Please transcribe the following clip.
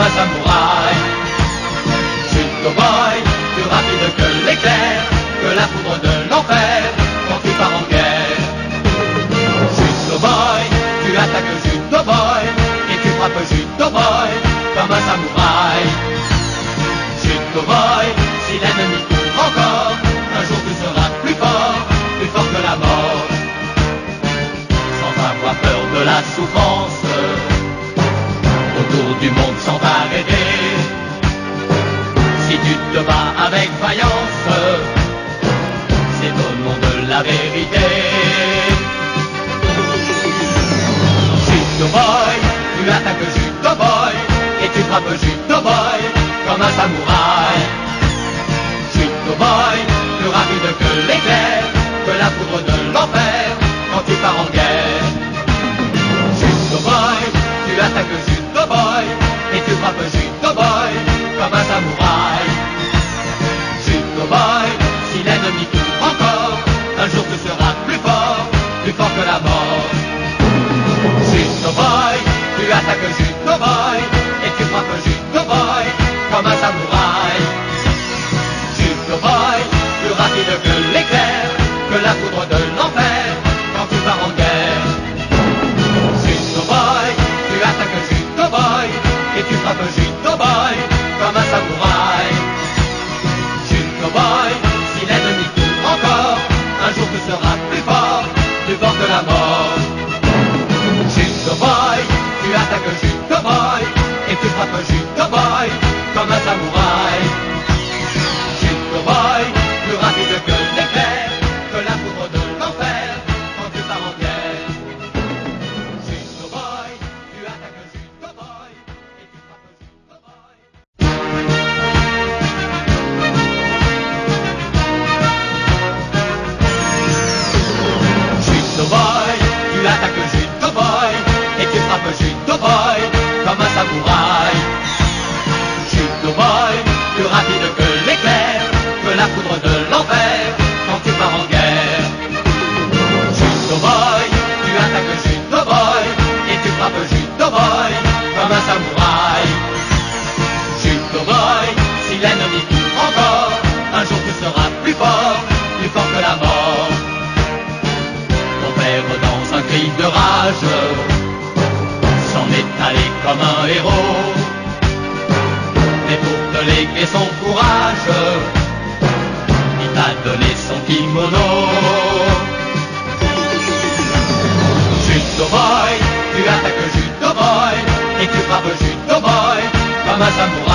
comme un samouraï. Judo boy, plus rapide que l'éclair, que la foudre de l'enfer, quand tu pars en guerre. Judo boy, tu attaques judo boy, et tu frappes judo boy, comme un samouraï. Judo boy, si l'ennemi court encore, un jour tu seras plus fort que la mort. Sans avoir peur de la souffrance, autour du monde sans t'arrêter. Si tu te bats avec vaillance, c'est au nom de la vérité. Judo boy, tu attaques judo boy, et tu frappes judo boy, comme un samouraï. Judo boy, plus rapide que l'éclair, que la foudre de l'enfer, quand tu pars en guerre. Judo boy, tu attaques judo boy, et tu frappes judo boy, comme un samouraï. Judo boy, si l'ennemi court encore, un jour tu seras plus fort que la mort. Judo boy, tu attaques judo boy, et tu frappes judo boy, comme un samouraï. Judo boy, plus rapide que l'éclair, que la foudre de l'enfer, quand tu pars en guerre. Judo boy, tu attaques judo boy, et tu frappes judo boy, comme un samouraï. Judo boy, si l'ennemi court encore, un jour tu seras plus fort que la mort. Judo boy, tu attaques judo boy, et tu frappes judo boy, comme un samouraï. Judo boy, plus rapide que l'éclair, que la foudre de l'enfer, quand tu pars en guerre. Judo boy, tu attaques judo boy, et tu frappes judo boy. Judo boy, tu attaques judo boy, et tu frappes judo boy, comme un samouraï. Judo boy, plus rapide que l'éclair, que la foudre de l'enfer, quand tu pars en guerre. Judo boy, tu attaques judo boy, et tu frappes judo boy, comme un samouraï. Judo boy, si l'ennemi court encore, un jour tu seras plus fort que la mort. Ton père dans un cri de rage s'en est allé comme un héros, mais pour te léguer son courage, il t'a donné son kimono. Judo boy, tu attaques judo boy, et tu frappes judo boy, comme un samouraï.